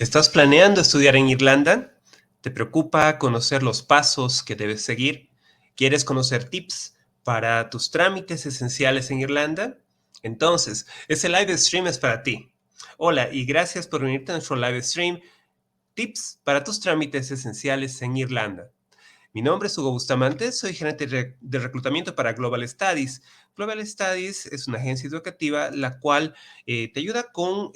¿Estás planeando estudiar en Irlanda? ¿Te preocupa conocer los pasos que debes seguir? ¿Quieres conocer tips para tus trámites esenciales en Irlanda? Entonces, ese live stream es para ti. Hola y gracias por unirte a nuestro live stream Tips para tus trámites esenciales en Irlanda. Mi nombre es Hugo Bustamante, soy gerente de reclutamiento para Global Studies. Global Studies es una agencia educativa la cual te ayuda con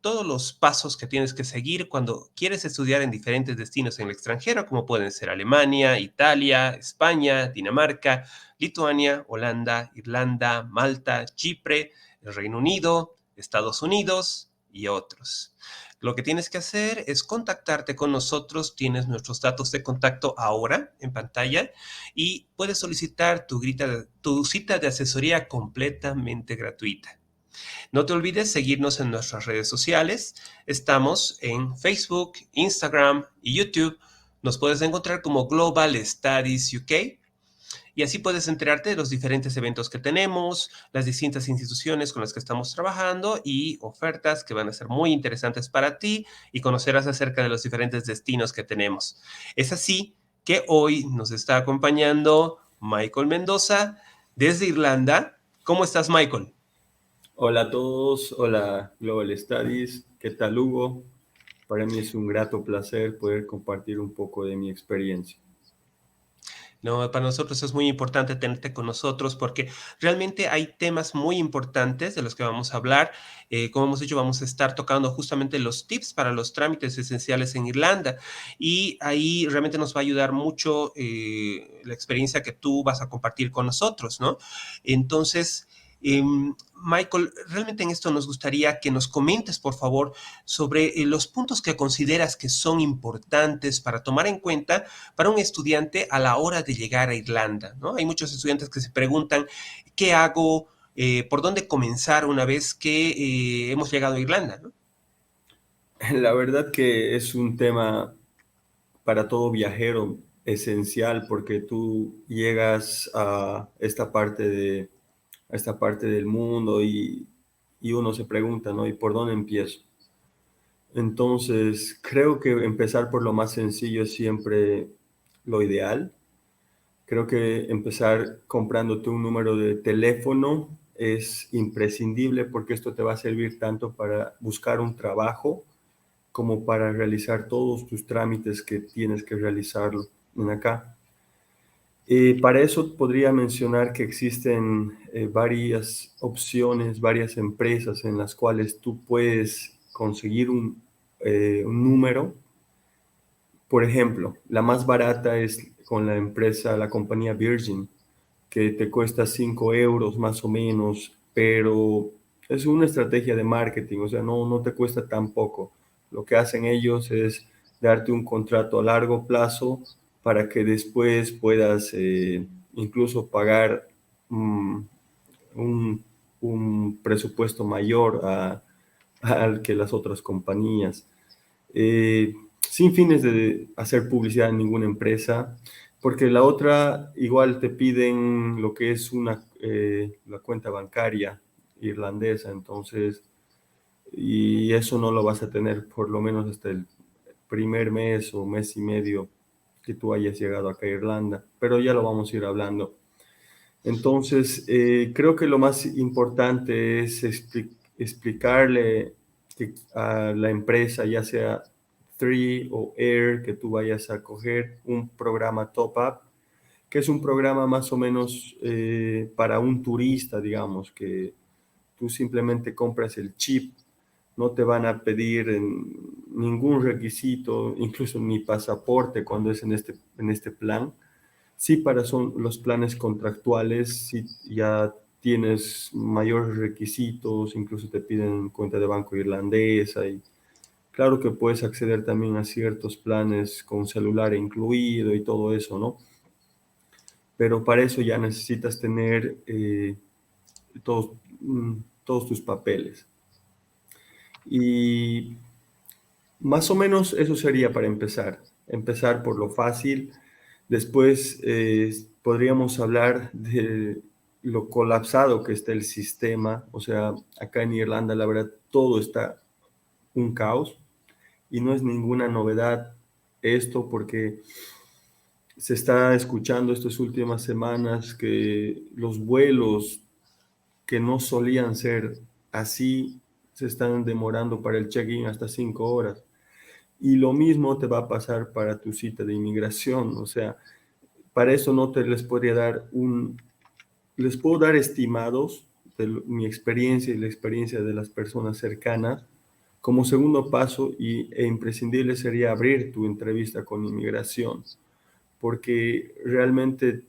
todos los pasos que tienes que seguir cuando quieres estudiar en diferentes destinos en el extranjero, como pueden ser Alemania, Italia, España, Dinamarca, Lituania, Holanda, Irlanda, Malta, Chipre, el Reino Unido, Estados Unidos y otros. Lo que tienes que hacer es contactarte con nosotros. Tienes nuestros datos de contacto ahora en pantalla y puedes solicitar tu cita de asesoría completamente gratuita. No te olvides seguirnos en nuestras redes sociales. Estamos en Facebook, Instagram y YouTube. Nos puedes encontrar como Global Studies UK y así puedes enterarte de los diferentes eventos que tenemos, las distintas instituciones con las que estamos trabajando y ofertas que van a ser muy interesantes para ti y conocerás acerca de los diferentes destinos que tenemos. Es así que hoy nos está acompañando Michael Mendoza desde Irlanda. ¿Cómo estás, Michael? Hola a todos, hola Global Studies, ¿qué tal Hugo? Para mí es un grato placer poder compartir un poco de mi experiencia. No, para nosotros es muy importante tenerte con nosotros porque realmente hay temas muy importantes de los que vamos a hablar. Como hemos dicho, vamos a estar tocando justamente los tips para los trámites esenciales en Irlanda y ahí realmente nos va a ayudar mucho la experiencia que tú vas a compartir con nosotros, ¿no? Entonces, Michael, realmente en esto nos gustaría que nos comentes, por favor, sobre los puntos que consideras que son importantes para tomar en cuenta para un estudiante a la hora de llegar a Irlanda, ¿no? Hay muchos estudiantes que se preguntan, ¿qué hago? ¿Por dónde comenzar una vez que hemos llegado a Irlanda, ¿no? La verdad que es un tema para todo viajero esencial porque tú llegas a esta parte del mundo y uno se pregunta, ¿no? ¿Y por dónde empiezo? Entonces, creo que empezar por lo más sencillo es siempre lo ideal. Creo que empezar comprándote un número de teléfono es imprescindible porque esto te va a servir tanto para buscar un trabajo como para realizar todos tus trámites que tienes que realizarlo en acá. Para eso podría mencionar que existen varias opciones, varias empresas en las cuales tú puedes conseguir un número. Por ejemplo, la más barata es con la compañía Virgin, que te cuesta 5 euros más o menos, pero es una estrategia de marketing, o sea, no te cuesta tan poco. Lo que hacen ellos es darte un contrato a largo plazo para que después puedas incluso pagar mm, un, un presupuesto mayor al que las otras compañías. Sin fines de hacer publicidad en ninguna empresa, porque la otra igual te piden lo que es la cuenta bancaria irlandesa, entonces, y eso no lo vas a tener por lo menos hasta el primer mes o mes y medio que tú hayas llegado acá a Irlanda, pero ya lo vamos a ir hablando. Entonces, creo que lo más importante es explicarle a la empresa, ya sea Three o Air, que tú vayas a coger un programa Top Up, que es un programa más o menos para un turista, digamos, que tú simplemente compras el chip, no te van a pedir ningún requisito, incluso ni pasaporte cuando es en este plan. Sí, para son los planes contractuales, si ya tienes mayores requisitos, incluso te piden cuenta de banco irlandesa y claro que puedes acceder también a ciertos planes con celular incluido y todo eso, ¿no? Pero para eso ya necesitas tener todos, todos tus papeles. Y más o menos eso sería para empezar por lo fácil. Después podríamos hablar de lo colapsado que está el sistema. O sea, acá en Irlanda, la verdad, todo está un caos. y no es ninguna novedad esto porque se está escuchando estas últimas semanas que los vuelos que no solían ser así se están demorando para el check-in hasta 5 horas. Y lo mismo te va a pasar para tu cita de inmigración. O sea, para eso no te les podría dar les puedo dar estimados de mi experiencia y la experiencia de las personas cercanas. Como segundo paso e imprescindible sería abrir tu entrevista con inmigración, porque realmente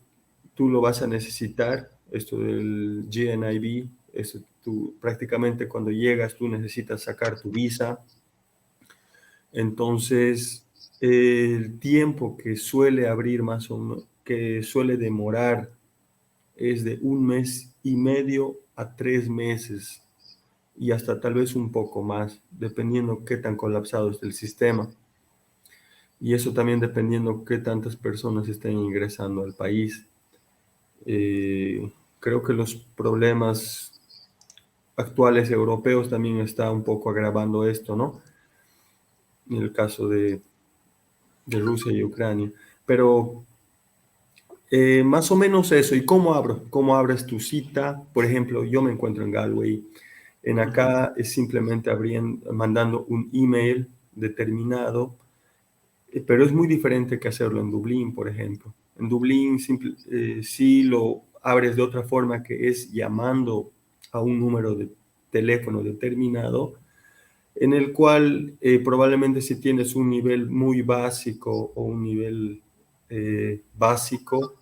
tú lo vas a necesitar, esto del GNIB, eso tú prácticamente cuando llegas tú necesitas sacar tu visa. Entonces, el tiempo que suele abrir más o menos, que suele demorar es de 1 mes y medio a 3 meses y hasta tal vez un poco más, dependiendo qué tan colapsado esté el sistema. Y eso también dependiendo qué tantas personas estén ingresando al país. Creo que los problemas actuales europeos también está un poco agravando esto, ¿no? En el caso de Rusia y Ucrania. Pero más o menos eso. ¿Y cómo abro? ¿Cómo abres tu cita? Por ejemplo, yo me encuentro en Galway. En Ujú. acá es simplemente mandando un email determinado, pero es muy diferente que hacerlo en Dublín, por ejemplo. En Dublín sí lo abres de otra forma, que es llamando a un número de teléfono determinado, en el cual probablemente si tienes un nivel muy básico o un nivel básico,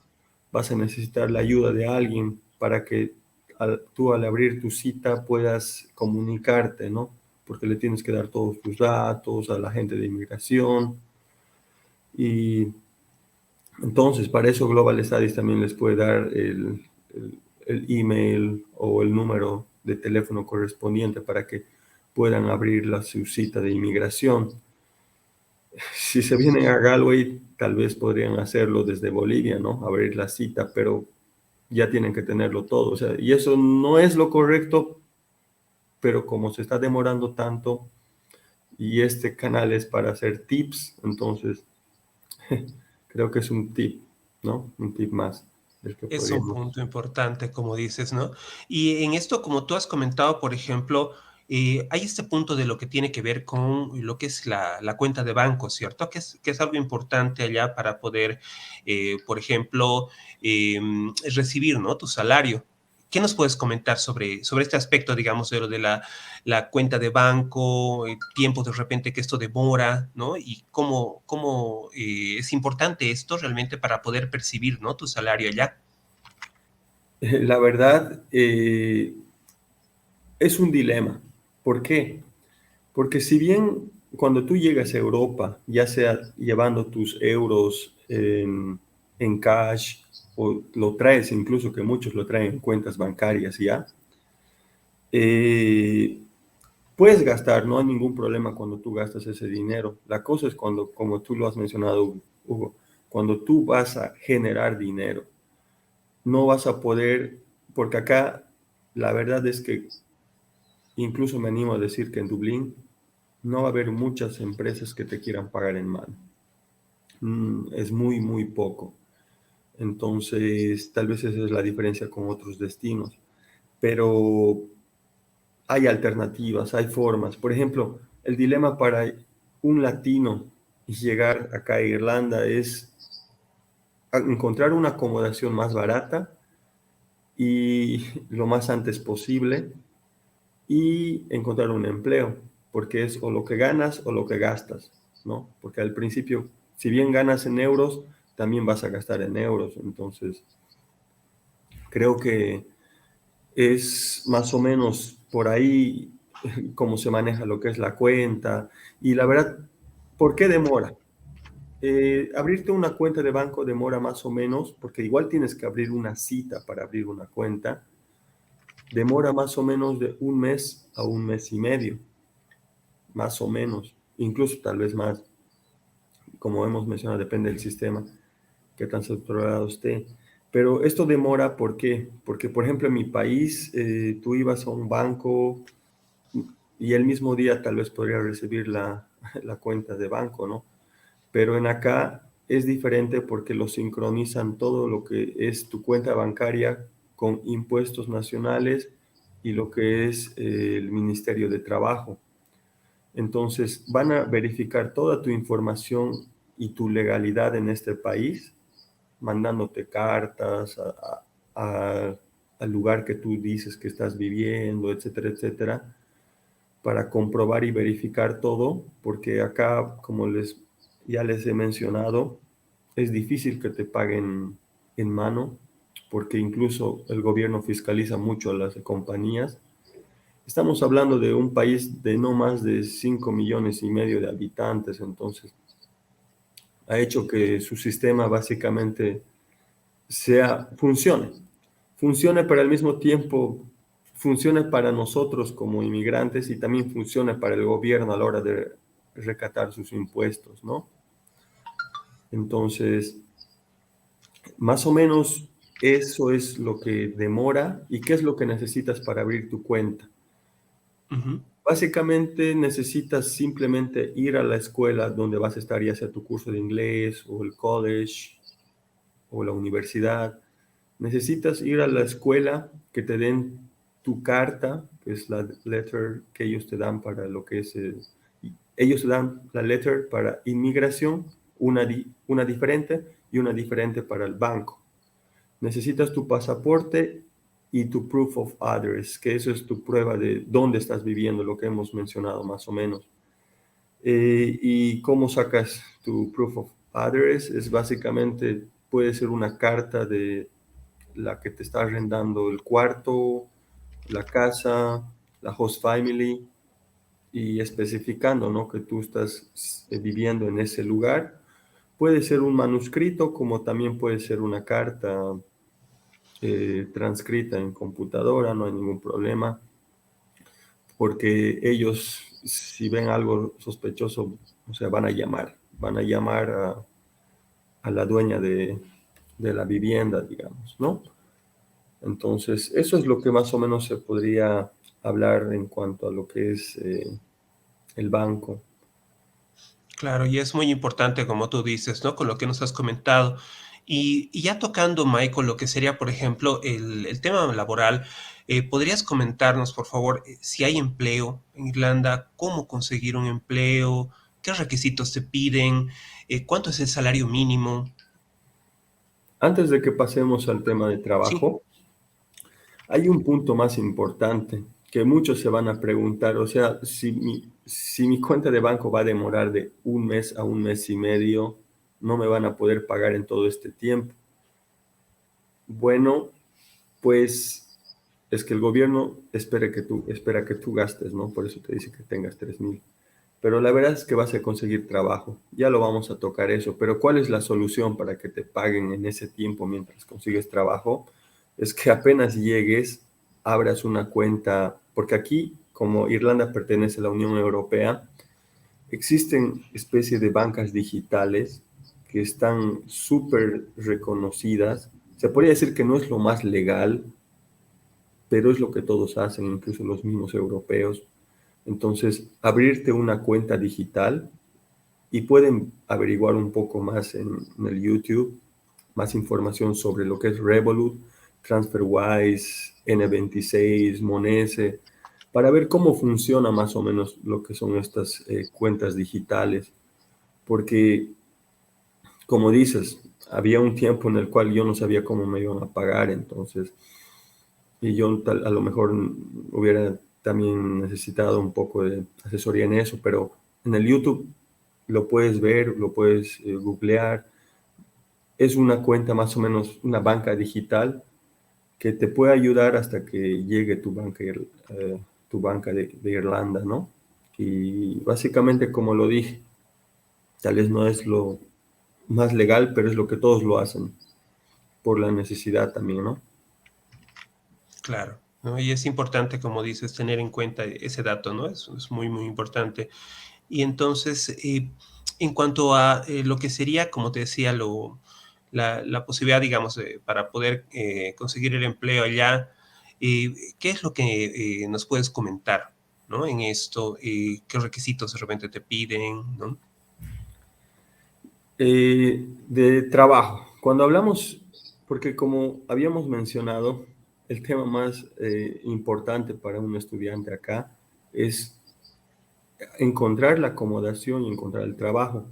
vas a necesitar la ayuda de alguien para que tú al abrir tu cita puedas comunicarte, ¿no? Porque le tienes que dar todos tus datos a la gente de inmigración. Y entonces, para eso Global Studies también les puede dar el email o el número de teléfono correspondiente para que puedan abrir su cita de inmigración. Si se vienen a Galway, tal vez podrían hacerlo desde Bolivia, ¿no? Abrir la cita, pero ya tienen que tenerlo todo. O sea, y eso no es lo correcto, pero como se está demorando tanto y este canal es para hacer tips, entonces creo que es un tip, ¿no? Un tip más del que Es un podríamos. punto importante, como dices, ¿no? Y en esto, como tú has comentado, por ejemplo, hay este punto de lo que tiene que ver con lo que es la cuenta de banco, ¿cierto? Que es algo importante allá para poder, por ejemplo, recibir, ¿no? Tu salario. ¿Qué nos puedes comentar sobre este aspecto, digamos, de lo de la cuenta de banco, el tiempo de repente que esto demora, ¿no? Y cómo es importante esto realmente para poder percibir, ¿no? Tu salario allá. La verdad, es un dilema. ¿Por qué? Porque si bien cuando tú llegas a Europa, ya sea llevando tus euros en cash o lo traes, incluso que muchos lo traen en cuentas bancarias ya, eh, puedes gastar, no hay ningún problema cuando tú gastas ese dinero. La cosa es cuando, como tú lo has mencionado, Hugo, cuando tú vas a generar dinero, no vas a poder, porque acá la verdad es que incluso me animo a decir que en Dublín no va a haber muchas empresas que te quieran pagar en mano. Es muy, muy poco. Entonces, tal vez esa es la diferencia con otros destinos. Pero hay alternativas, hay formas. Por ejemplo, el dilema para un latino llegar acá a Irlanda es encontrar una acomodación más barata y lo más antes posible y encontrar un empleo, porque es o lo que ganas o lo que gastas, ¿no? Porque al principio, si bien ganas en euros, también vas a gastar en euros. Entonces, creo que es más o menos por ahí cómo se maneja lo que es la cuenta. Y la verdad, ¿por qué demora? Abrirte una cuenta de banco demora más o menos, porque igual tienes que abrir una cita para abrir una cuenta, demora más o menos de 1 mes a 1 mes y medio, más o menos, incluso tal vez más. Como hemos mencionado, depende del sistema, qué tan saturado esté. Pero esto demora, ¿por qué? Porque, por ejemplo, en mi país, tú ibas a un banco y el mismo día tal vez podría recibir la cuenta de banco, ¿no? Pero en acá es diferente porque lo sincronizan todo lo que es tu cuenta bancaria con impuestos nacionales y lo que es el Ministerio de Trabajo. Entonces, van a verificar toda tu información y tu legalidad en este país, mandándote cartas al lugar que tú dices que estás viviendo, etcétera, etcétera, para comprobar y verificar todo, porque acá, como ya les he mencionado, es difícil que te paguen en mano, porque incluso el gobierno fiscaliza mucho a las compañías. Estamos hablando de un país de no más de 5,5 millones de habitantes, entonces ha hecho que su sistema básicamente funcione, pero al mismo tiempo funcione para nosotros como inmigrantes y también funcione para el gobierno a la hora de recatar sus impuestos, ¿no? Entonces, más o menos eso es lo que demora y qué es lo que necesitas para abrir tu cuenta. Ujú. Básicamente necesitas simplemente ir a la escuela donde vas a estar, ya sea tu curso de inglés o el college o la universidad. Necesitas ir a la escuela que te den tu carta, que es la letter que ellos te dan para lo que es, ellos te dan la letter para inmigración, una diferente y una diferente para el banco. Necesitas tu pasaporte y tu proof of address, que eso es tu prueba de dónde estás viviendo, lo que hemos mencionado más o menos. ¿Y cómo sacas tu proof of address? Es básicamente, puede ser una carta de la que te está arrendando el cuarto, la casa, la host family, y especificando, ¿no?, que tú estás viviendo en ese lugar. Puede ser un manuscrito, como también puede ser una carta transcrita en computadora, no hay ningún problema, porque ellos, si ven algo sospechoso, o sea, van a llamar a la dueña de la vivienda, digamos, ¿no? Entonces, eso es lo que más o menos se podría hablar en cuanto a lo que es el banco. Claro, y es muy importante, como tú dices, ¿no? Con lo que nos has comentado. Y ya tocando, Michael, lo que sería, por ejemplo, el tema laboral, ¿podrías comentarnos, por favor, si hay empleo en Irlanda, cómo conseguir un empleo, qué requisitos te piden, cuánto es el salario mínimo? Antes de que pasemos al tema de Sí. trabajo, hay un punto más importante que muchos se van a preguntar, o sea, si mi cuenta de banco va a demorar de un mes a un mes y medio, no me van a poder pagar en todo este tiempo. Bueno, pues es que el gobierno espera que tú gastes, ¿no? Por eso te dice que tengas 3,000. Pero la verdad es que vas a conseguir trabajo. Ya lo vamos a tocar eso. Pero ¿cuál es la solución para que te paguen en ese tiempo mientras consigues trabajo? Es que apenas llegues, abras una cuenta, porque aquí, como Irlanda pertenece a la Unión Europea, existen especies de bancas digitales que están súper reconocidas. Se podría decir que no es lo más legal, pero es lo que todos hacen, incluso los mismos europeos. Entonces, abrirte una cuenta digital y pueden averiguar un poco más en el YouTube, más información sobre lo que es Revolut, TransferWise, N26, Monese, para ver cómo funciona más o menos lo que son estas cuentas digitales. Porque, como dices, había un tiempo en el cual yo no sabía cómo me iban a pagar, entonces, y yo a lo mejor hubiera también necesitado un poco de asesoría en eso, pero en el YouTube lo puedes ver, lo puedes googlear. Es una cuenta más o menos, una banca digital que te puede ayudar hasta que llegue tu banca de Irlanda, ¿no? Y básicamente, como lo dije, tal vez no es lo más legal, pero es lo que todos lo hacen por la necesidad también, ¿no? Claro, ¿no? Y es importante, como dices, tener en cuenta ese dato, ¿no? Es muy, muy importante. Y entonces, en cuanto a lo que sería, como te decía, la posibilidad, digamos, para poder conseguir el empleo allá, ¿qué es lo que nos puedes comentar? ¿no? En esto, qué requisitos de repente te piden, ¿no? De trabajo. Cuando hablamos, porque como habíamos mencionado, el tema más importante para un estudiante acá es encontrar la acomodación y encontrar el trabajo.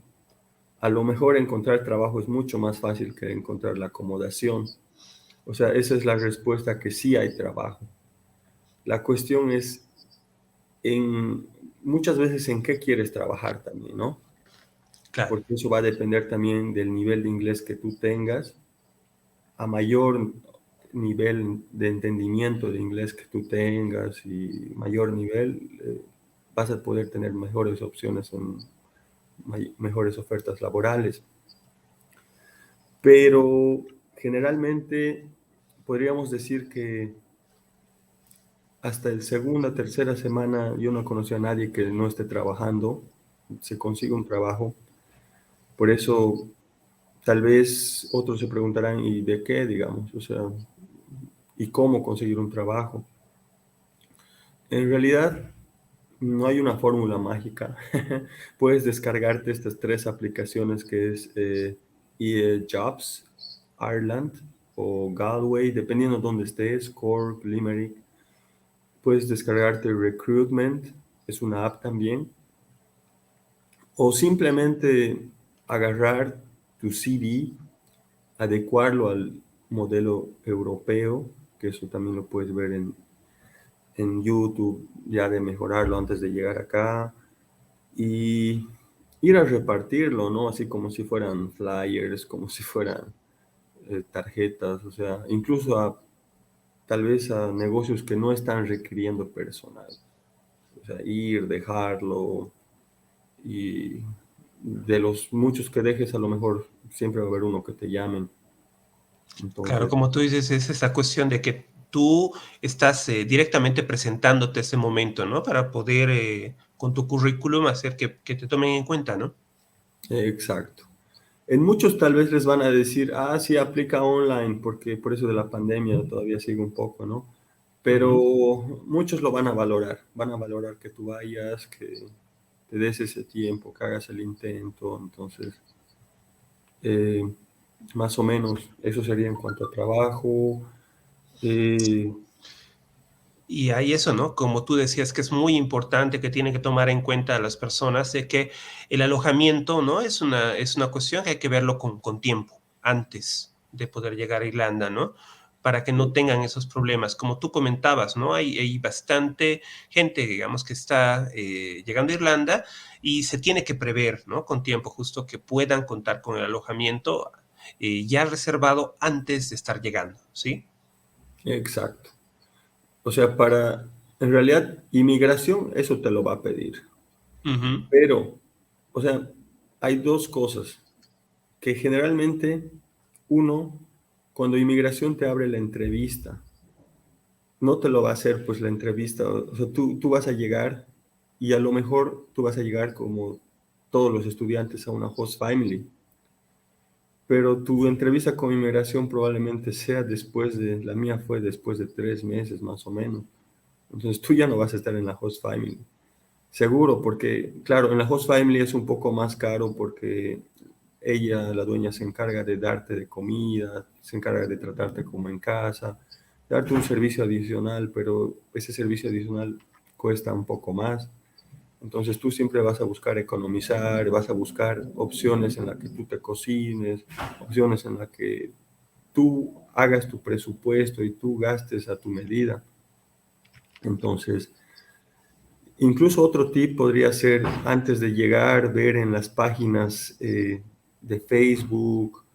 A lo mejor encontrar trabajo es mucho más fácil que encontrar la acomodación. O sea, esa es la respuesta, que sí hay trabajo. La cuestión es muchas veces en qué quieres trabajar también, ¿no? Claro. Porque eso va a depender también del nivel de inglés que tú tengas. A mayor nivel de entendimiento de inglés que tú tengas y mayor nivel, vas a poder tener mejores opciones en mejores ofertas laborales. Pero generalmente podríamos decir que hasta el segunda, tercera semana yo no conocí a nadie que no esté trabajando, se consigue un trabajo. Por eso tal vez otros se preguntarán, ¿y de qué, digamos? O sea, ¿y cómo conseguir un trabajo? En realidad no hay una fórmula mágica. Puedes descargarte estas tres aplicaciones que es Jobs, Ireland o Galway, dependiendo de dónde estés, Cork, Limerick. Puedes descargarte Recruitment, es una app también, o simplemente agarrar tu CV, adecuarlo al modelo europeo, que eso también lo puedes ver en YouTube, ya de mejorarlo antes de llegar acá, y ir a repartirlo, ¿no? Así como si fueran flyers, como si fueran tarjetas, o sea, incluso tal vez a negocios que no están requiriendo personal. O sea, ir, dejarlo, y de los muchos que dejes, a lo mejor siempre va a haber uno que te llamen. Claro, Entonces, como tú dices, es esa cuestión de que tú estás directamente presentándote ese momento, ¿no? Para poder, con tu currículum, hacer que te tomen en cuenta, ¿no? exacto. En muchos tal vez les van a decir, ah, sí, aplica online, porque por eso de la pandemia todavía sigue un poco, ¿no? Pero Ujú. muchos lo van a valorar que tú vayas, que te des ese tiempo, que hagas el intento. Entonces, eh, más o menos, eso sería en cuanto a trabajo. Eh, Y hay eso, ¿no? Como tú decías, que es muy importante, que tienen que tomar en cuenta a las personas, de que el alojamiento, ¿no? Es una cuestión que hay que verlo con tiempo, antes de poder llegar a Irlanda, ¿no? Para que no tengan esos problemas. Como tú comentabas, ¿no? Hay bastante gente, digamos, que está llegando a Irlanda y se tiene que prever, ¿no? Con tiempo, justo que puedan contar con el alojamiento ya reservado antes de estar llegando, ¿sí? exacto. O sea, en realidad, inmigración, eso te lo va a pedir. Ujú. Pero, o sea, hay dos cosas que generalmente uno, cuando inmigración te abre la entrevista, no te lo va a hacer pues la entrevista. O sea, tú vas a llegar y a lo mejor tú vas a llegar como todos los estudiantes a una host family, pero tu entrevista con inmigración probablemente sea la mía fue después de 3 meses más o menos. Entonces tú ya no vas a estar en la host family. Seguro, porque claro, en la host family es un poco más caro porque ella, la dueña, se encarga de darte de comida, se encarga de tratarte como en casa, darte un servicio adicional, pero ese servicio adicional cuesta un poco más. Entonces tú siempre vas a buscar economizar, vas a buscar opciones en las que tú te cocines, opciones en las que tú hagas tu presupuesto y tú gastes a tu medida. Entonces, incluso otro tip podría ser, antes de llegar, ver en las páginas de Facebook.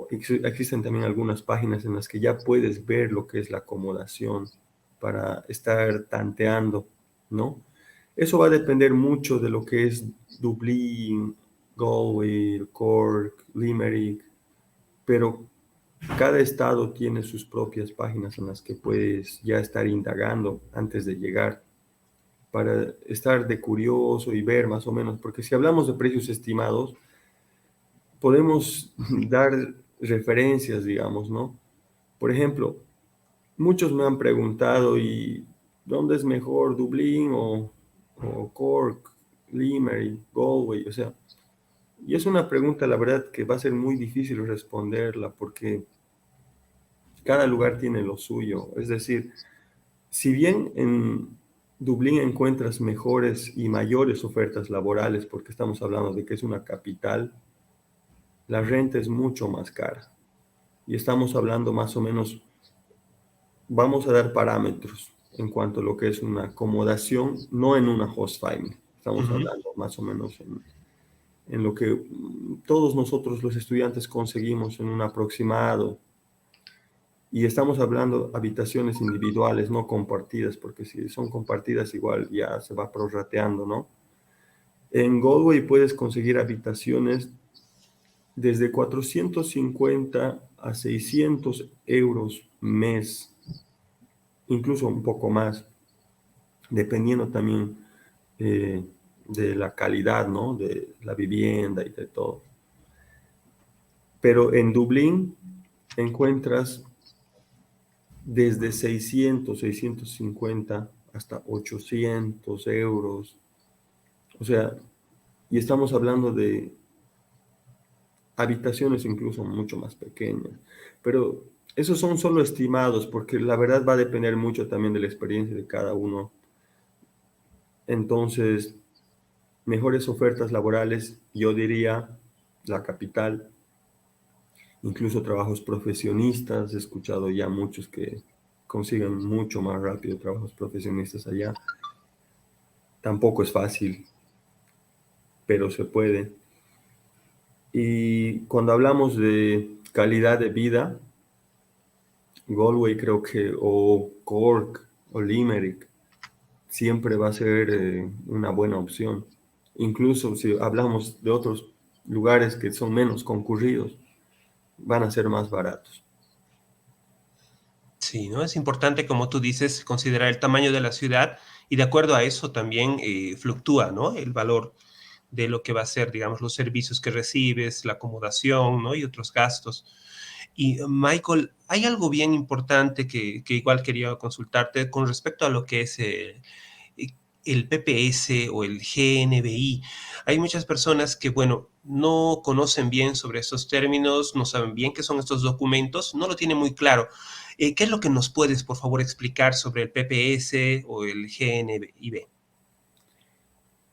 Existen también algunas páginas en las que ya puedes ver lo que es la acomodación para estar tanteando, ¿no? Eso va a depender mucho de lo que es Dublín, Galway, Cork, Limerick, pero cada estado tiene sus propias páginas en las que puedes ya estar indagando antes de llegar, para estar de curioso y ver más o menos, porque si hablamos de precios estimados, podemos dar referencias, digamos, ¿no? Por ejemplo, muchos me han preguntado, ¿y ¿dónde es mejor, Dublín o Cork, Limerick, Galway? O sea, y es una pregunta, la verdad, que va a ser muy difícil responderla porque cada lugar tiene lo suyo. Es decir, si bien en Dublín encuentras mejores y mayores ofertas laborales, porque estamos hablando de que es una capital, la renta es mucho más cara. Y estamos hablando más o menos, vamos a dar parámetros en cuanto a lo que es una acomodación, no en una host family. Estamos Ujú. hablando más o menos en lo que todos nosotros los estudiantes conseguimos en un aproximado. Y estamos hablando habitaciones individuales, no compartidas, porque si son compartidas igual ya se va prorrateando, ¿no? En Galway puedes conseguir habitaciones desde 450 a 600 euros mes, incluso un poco más, dependiendo también eh, de la calidad, ¿no? De la vivienda y de todo. Pero en Dublín encuentras desde 600, 650 hasta 800 euros. O sea, y estamos hablando de habitaciones incluso mucho más pequeñas. Pero esos son solo estimados porque la verdad va a depender mucho también de la experiencia de cada uno. Entonces, mejores ofertas laborales, yo diría la capital, incluso trabajos profesionistas. He escuchado ya muchos que consiguen mucho más rápido trabajos profesionistas allá. Tampoco es fácil, pero se puede. Y cuando hablamos de calidad de vida, Galway creo que, o Cork, o Limerick, siempre va a ser una buena opción. Incluso si hablamos de otros lugares que son menos concurridos, van a ser más baratos. Sí, ¿no? Es importante, como tú dices, considerar el tamaño de la ciudad y de acuerdo a eso también fluctúa, ¿no? El valor de lo que va a ser, digamos, los servicios que recibes, la acomodación, ¿no? Y otros gastos. Y Michael, hay algo bien importante que igual quería consultarte con respecto a lo que es el PPS o el GNBI. Hay muchas personas que, bueno, no conocen bien sobre estos términos, no saben bien qué son estos documentos, no lo tienen muy claro. ¿Qué es lo que nos puedes, por favor, explicar sobre el PPS o el GNBI?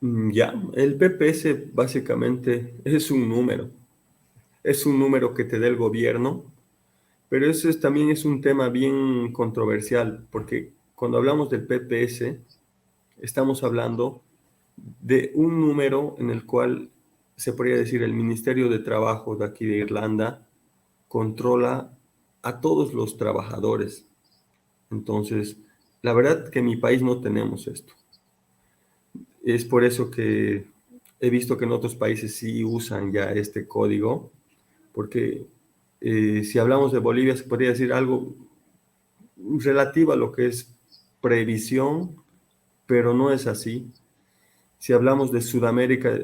Ya, el PPS básicamente es un número que te da el gobierno, pero también es un tema bien controversial, porque cuando hablamos del PPS, estamos hablando de un número en el cual se podría decir el Ministerio de Trabajo de aquí de Irlanda controla a todos los trabajadores. Entonces, la verdad que en mi país no tenemos esto. Es por eso que he visto que en otros países sí usan ya este código, porque si hablamos de Bolivia se podría decir algo relativo a lo que es previsión, pero no es así. Si hablamos de Sudamérica,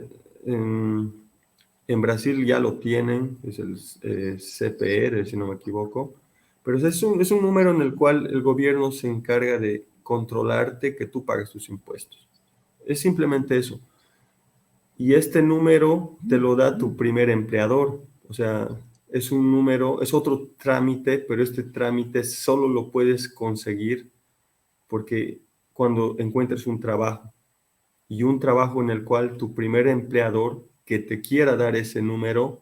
en, en Brasil ya lo tienen, es el CPR, si no me equivoco, pero es un número en el cual el gobierno se encarga de controlarte que tú pagues tus impuestos. Es simplemente eso. Y este número te lo da tu primer empleador. O sea, es un número, es otro trámite, pero este trámite solo lo puedes conseguir porque cuando encuentres un trabajo y un trabajo en el cual tu primer empleador que te quiera dar ese número,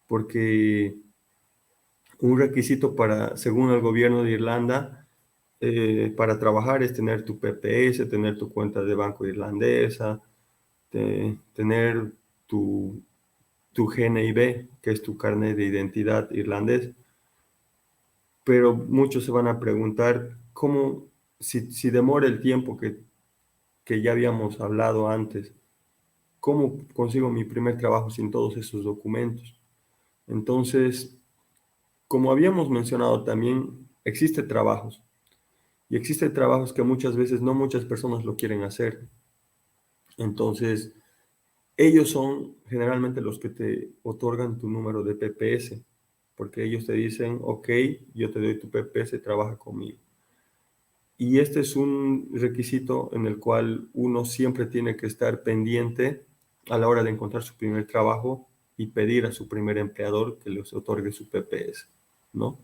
porque un requisito para, según el gobierno de Irlanda, para trabajar es tener tu PPS, tener tu cuenta de banco irlandesa, tener tu GNIB, que es tu carnet de identidad irlandés. Pero muchos se van a preguntar cómo, si demora el tiempo que ya habíamos hablado antes, ¿cómo consigo mi primer trabajo sin todos esos documentos? Entonces, como habíamos mencionado también, existen trabajos y existen trabajos que muchas veces no muchas personas lo quieren hacer. Entonces, ellos son generalmente los que te otorgan tu número de PPS, porque ellos te dicen, ok, yo te doy tu PPS, trabaja conmigo. Y este es un requisito en el cual uno siempre tiene que estar pendiente a la hora de encontrar su primer trabajo y pedir a su primer empleador que les otorgue su PPS, ¿no?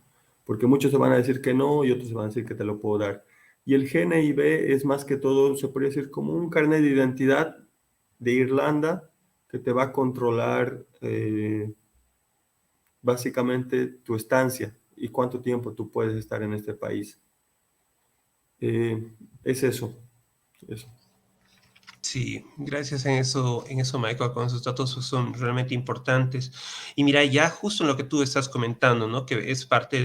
Porque muchos te van a decir que no y otros te van a decir que te lo puedo dar. Y el GNIB es más que todo, se podría decir, como un carnet de identidad de Irlanda que te va a controlar básicamente tu estancia y cuánto tiempo tú puedes estar en este país. Es eso, eso. Sí, gracias en eso, Michael, con esos datos son realmente importantes. Y mira, ya justo en lo que tú estás comentando, ¿no? Que es parte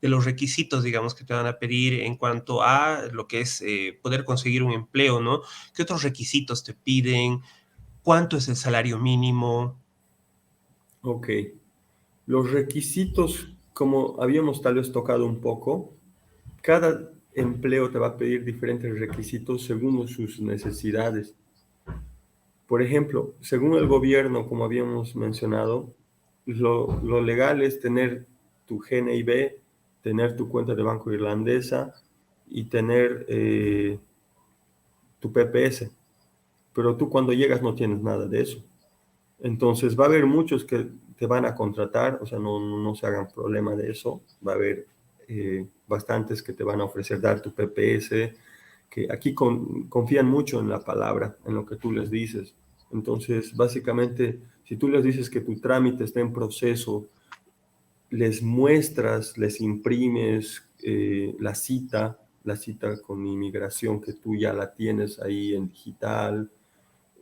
de los requisitos, digamos, que te van a pedir en cuanto a lo que es poder conseguir un empleo, ¿no? ¿Qué otros requisitos te piden? ¿Cuánto es el salario mínimo? Ok. Los requisitos, como habíamos tal vez tocado un poco, cada empleo te va a pedir diferentes requisitos según sus necesidades. Por ejemplo, según el gobierno, como habíamos mencionado, lo legal es tener tu GNIB, tener tu cuenta de banco irlandesa y tener tu PPS. Pero tú cuando llegas no tienes nada de eso. Entonces va a haber muchos que te van a contratar, o sea, no se hagan problema de eso. Va a haber bastantes que te van a ofrecer dar tu PPS, que aquí confían mucho en la palabra, en lo que tú les dices. Entonces, básicamente, si tú les dices que tu trámite está en proceso, les muestras, les imprimes la cita con inmigración que tú ya la tienes ahí en digital,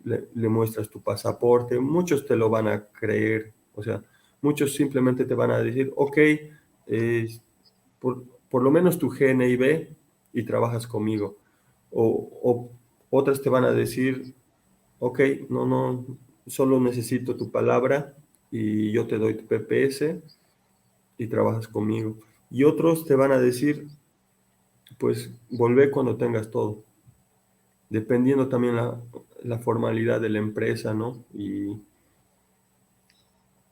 le muestras tu pasaporte, muchos te lo van a creer, o sea, muchos simplemente te van a decir, ok, eh, por lo menos tu GNIB y trabajas conmigo. O otras te van a decir, ok, no, solo necesito tu palabra y yo te doy tu PPS y trabajas conmigo. Y otros te van a decir, pues volvé cuando tengas todo, dependiendo también la formalidad de la empresa, ¿no? Y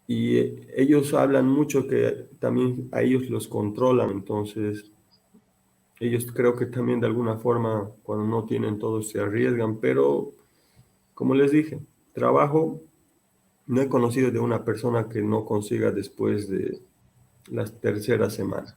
ellos hablan mucho que también a ellos los controlan, entonces ellos creo que también de alguna forma cuando no tienen todo se arriesgan, pero como les dije, trabajo no he conocido de una persona que no consiga después de la tercera semana.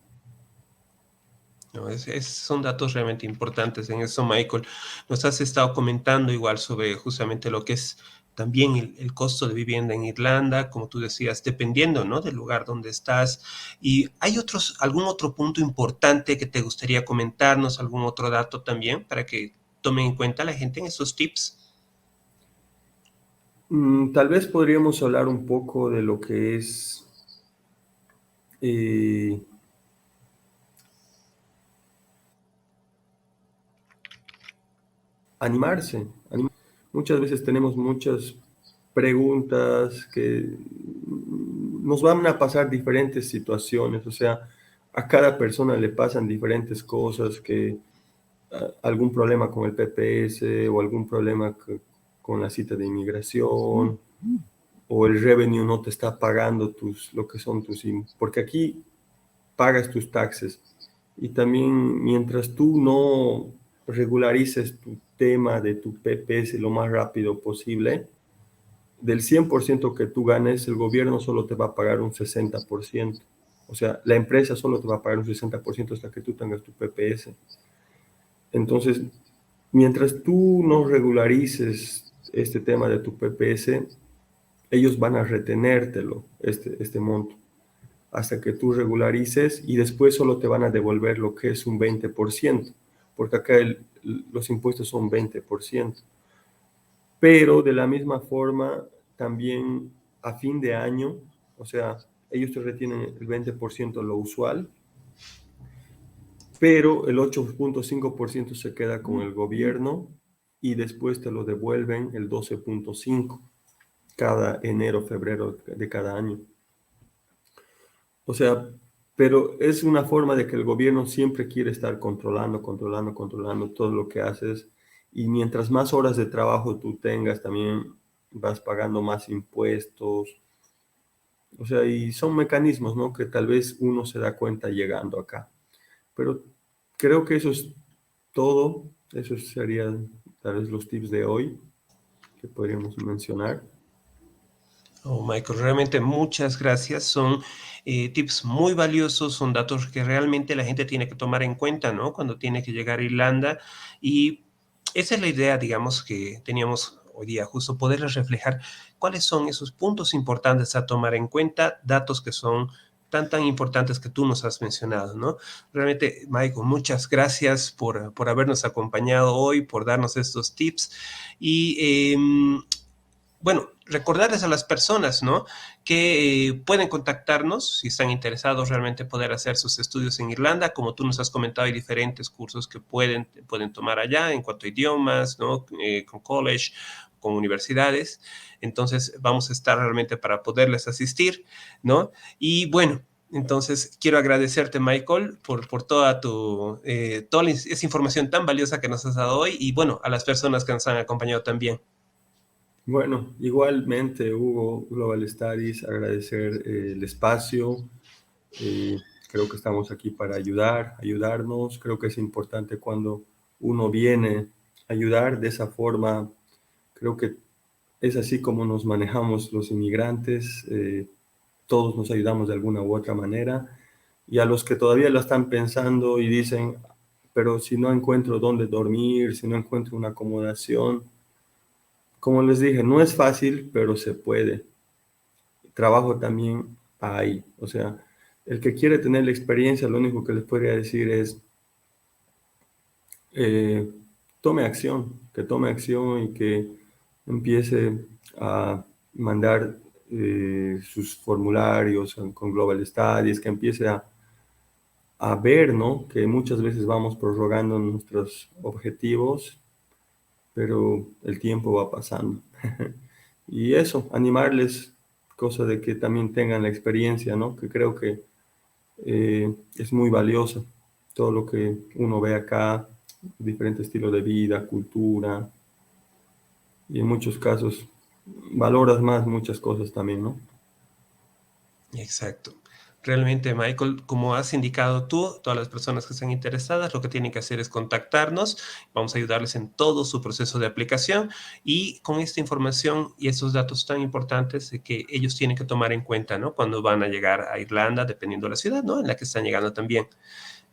No, son datos realmente importantes en eso, Michael. Nos has estado comentando igual sobre justamente lo que es también el costo de vivienda en Irlanda, como tú decías, dependiendo, ¿no? Del lugar donde estás. ¿Y hay algún otro punto importante que te gustaría comentarnos, algún otro dato también para que tomen en cuenta la gente en esos tips? Tal vez podríamos hablar un poco de lo que es eh, animarse. Muchas veces tenemos muchas preguntas que nos van a pasar diferentes situaciones, o sea, a cada persona le pasan diferentes cosas, que algún problema con el PPS o algún problema con la cita de inmigración o el revenue no te está pagando lo que son porque aquí pagas tus taxes y también mientras tú no regularices tu tema de tu PPS lo más rápido posible, del 100% que tú ganes, el gobierno solo te va a pagar un 60%. O sea, la empresa solo te va a pagar un 60% hasta que tú tengas tu PPS. Entonces, mientras tú no regularices este tema de tu PPS, ellos van a retenértelo, este monto, hasta que tú regularices y después solo te van a devolver lo que es un 20%, porque acá los impuestos son 20%. Pero de la misma forma, también a fin de año, o sea, ellos te retienen el 20% lo usual, pero el 8.5% se queda con el gobierno y después te lo devuelven el 12.5% cada enero, febrero de cada año. O sea, pero es una forma de que el gobierno siempre quiere estar controlando todo lo que haces y mientras más horas de trabajo tú tengas, también vas pagando más impuestos. O sea, y son mecanismos, ¿no? Que tal vez uno se da cuenta llegando acá. Pero creo que eso es todo. Esos serían tal vez los tips de hoy que podríamos mencionar. Oh, Michael, realmente muchas gracias. Son tips muy valiosos, son datos que realmente la gente tiene que tomar en cuenta, ¿no? Cuando tiene que llegar a Irlanda. Y esa es la idea, digamos, que teníamos hoy día, justo poderles reflejar cuáles son esos puntos importantes a tomar en cuenta, datos que son tan importantes que tú nos has mencionado, ¿no? Realmente, Michael, muchas gracias por habernos acompañado hoy, por darnos estos tips. Y bueno, recordarles a las personas, ¿no? Que pueden contactarnos si están interesados realmente poder hacer sus estudios en Irlanda. Como tú nos has comentado, hay diferentes cursos que pueden tomar allá en cuanto a idiomas, ¿no? Con college, con universidades. Entonces, vamos a estar realmente para poderles asistir, ¿no? Y bueno, entonces quiero agradecerte, Michael, por toda esa información tan valiosa que nos has dado hoy y bueno, a las personas que nos han acompañado también. Bueno, igualmente, Hugo, Global Studies, agradecer el espacio. Creo que estamos aquí para ayudarnos. Creo que es importante cuando uno viene a ayudar de esa forma. Creo que es así como nos manejamos los inmigrantes. Todos nos ayudamos de alguna u otra manera. Y a los que todavía lo están pensando y dicen, pero si no encuentro dónde dormir, si no encuentro una acomodación, como les dije, no es fácil, pero se puede. Trabajo también hay. O sea, el que quiere tener la experiencia, lo único que les podría decir es, eh, que tome acción y que empiece a mandar sus formularios con Global Studies, que empiece a ver, ¿no? Que muchas veces vamos prorrogando nuestros objetivos, pero el tiempo va pasando. Y eso, animarles, cosa de que también tengan la experiencia, ¿no? Que creo que es muy valioso. Todo lo que uno ve acá, diferente estilo de vida, cultura, y en muchos casos valoras más muchas cosas también, ¿no? Exacto. Realmente, Michael, como has indicado tú, todas las personas que están interesadas, lo que tienen que hacer es contactarnos. Vamos a ayudarles en todo su proceso de aplicación y con esta información y estos datos tan importantes que ellos tienen que tomar en cuenta, ¿no? Cuando van a llegar a Irlanda, dependiendo de la ciudad, ¿no? En la que están llegando también.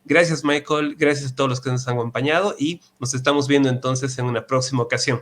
Gracias, Michael. Gracias a todos los que nos han acompañado y nos estamos viendo entonces en una próxima ocasión.